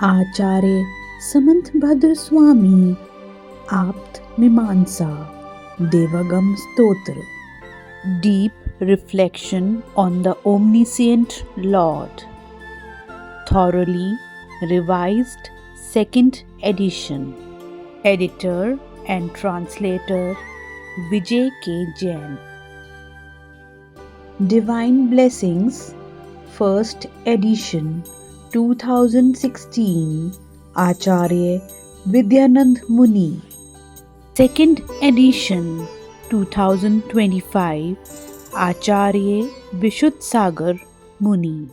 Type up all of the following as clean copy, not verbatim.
आचार्य समंतभद्र स्वामी आप्त मीमांसा देवगम स्तोत्र. Deep reflection on the omniscient Lord. Thoroughly revised second edition. Editor and translator Vijay K. Jain. Divine Blessings, first edition, 2016, Acharya Vidyanand Muni. Second edition, 2025, Acharya Vishuddhasagar Muni.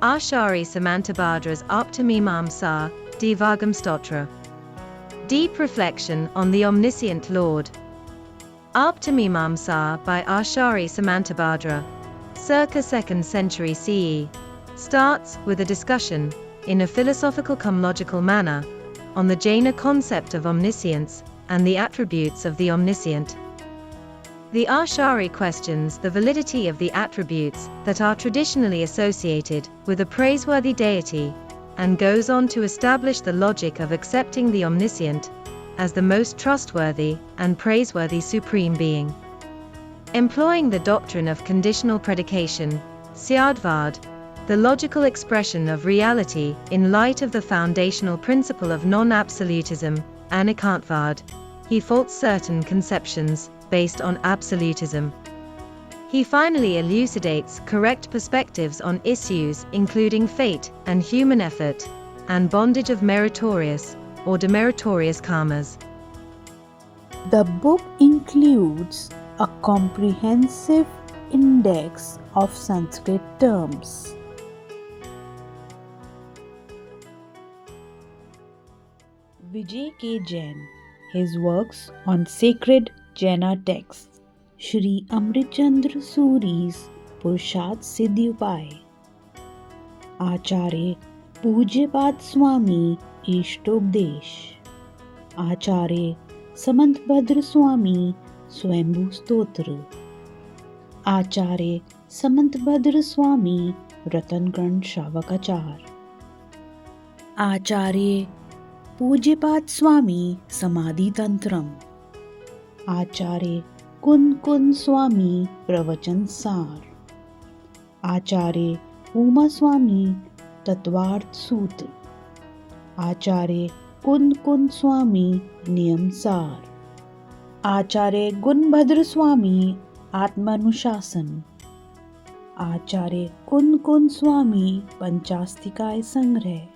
Ashari Samantabhadra's Aptamimamsa, Devagam Stotra. Deep reflection on the omniscient Lord. Aptamimamsa by Ashari Samantabhadra, circa 2nd century CE, starts with a discussion, in a philosophical cum logical manner, on the Jaina concept of omniscience and the attributes of the omniscient. The Ashari questions the validity of the attributes that are traditionally associated with a praiseworthy deity, and goes on to establish the logic of accepting the omniscient as the most trustworthy and praiseworthy supreme being. Employing the doctrine of conditional predication, Syadvad, the logical expression of reality in light of the foundational principle of non-absolutism, Anikantvad, he faults certain conceptions based on absolutism. He finally elucidates correct perspectives on issues including fate and human effort, and bondage of meritorious or demeritorious karmas. The book includes a comprehensive index of Sanskrit terms. Vijay K. Jain, his works on sacred Jaina texts. Shri Amritchandra Suri's Purusharth Siddhi Upay. Acharya Pujyapad Swami Ishtopdesh. Acharya Samantbhadra Swami Swambhu Stotra. Acharya Samantbhadra Swami Ratangran Shravakachar. Acharya Pujyapad Swami Samadhi Tantram. Acharya Kun Swami Pravachan Sar. Acharya Uma Swami Tatvarth Sutra. Acharya Kun Swami Niyam Sar. Acharya Gunbhadra Swami Atmanushasan. Acharya Kun Swami Panchastikay Sangrah.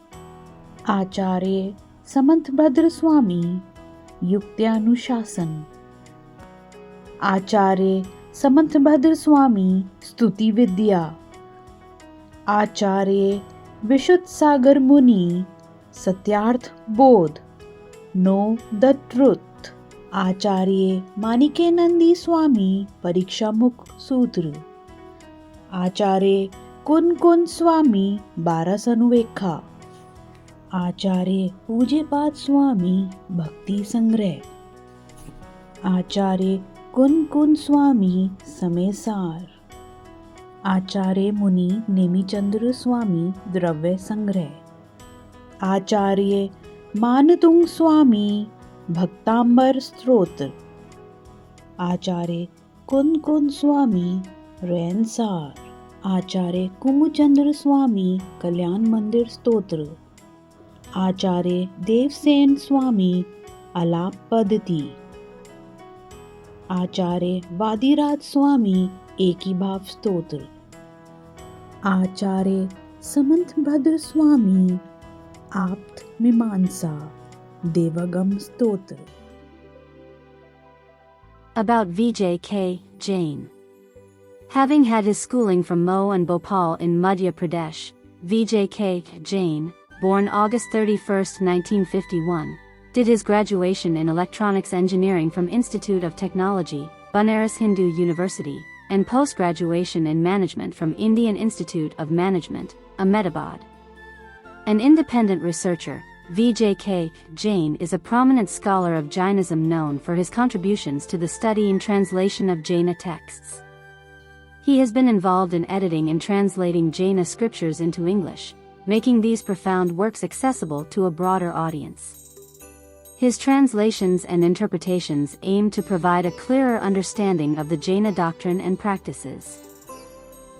Acharya Samantbhadra Swami Yuktyanushasan. Acharya Samantbhadra Swami Stuti Vidya. Acharya Vishuddhasagar Muni Satyarth Bodh, Know the Truth. Acharya Manikenandi Swami Pariksha Mukh Sutra. Acharya Kun Swami Baras Anuvekha. Acharya Pujyapad Swami Bhakti Sangrah. Acharya Kun Swami Samesar. Acharya Muni Nemichandra Swami Dravya Sangrah. Acharya Manatung Swami Bhaktambar Strotra. Acharya Kun Swami Rayansar. Acharya Kumuchandra Swami Kalyan Mandir Stotra. Acharya Devsen Swami Alap Padati. Acharya Vadiraj Swami Eki Bhav Stotra. Acharya Samantbhadra Swami Apt Mimansa Devagam Stotra. About Vijay K. Jain. Having had his schooling from Mo and Bhopal in Madhya Pradesh, Vijay K. Jain, born August 31, 1951, did his graduation in electronics engineering from Institute of Technology, Banaras Hindu University, and post-graduation in management from Indian Institute of Management, Ahmedabad. An independent researcher, Vijay K. Jain is a prominent scholar of Jainism known for his contributions to the study and translation of Jaina texts. He has been involved in editing and translating Jaina scriptures into English, making these profound works accessible to a broader audience. His translations and interpretations aim to provide a clearer understanding of the Jaina doctrine and practices.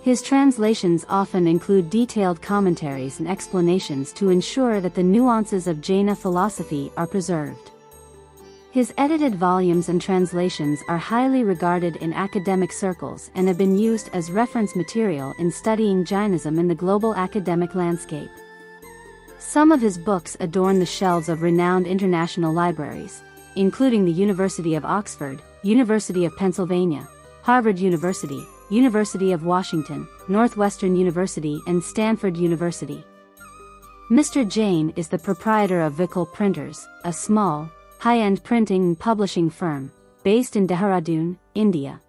His translations often include detailed commentaries and explanations to ensure that the nuances of Jaina philosophy are preserved. His edited volumes and translations are highly regarded in academic circles and have been used as reference material in studying Jainism in the global academic landscape. Some of his books adorn the shelves of renowned international libraries, including the University of Oxford, University of Pennsylvania, Harvard University, University of Washington, Northwestern University and Stanford University. Mr. Jain is the proprietor of Vikul Printers, a small, high-end printing and publishing firm, based in Dehradun, India.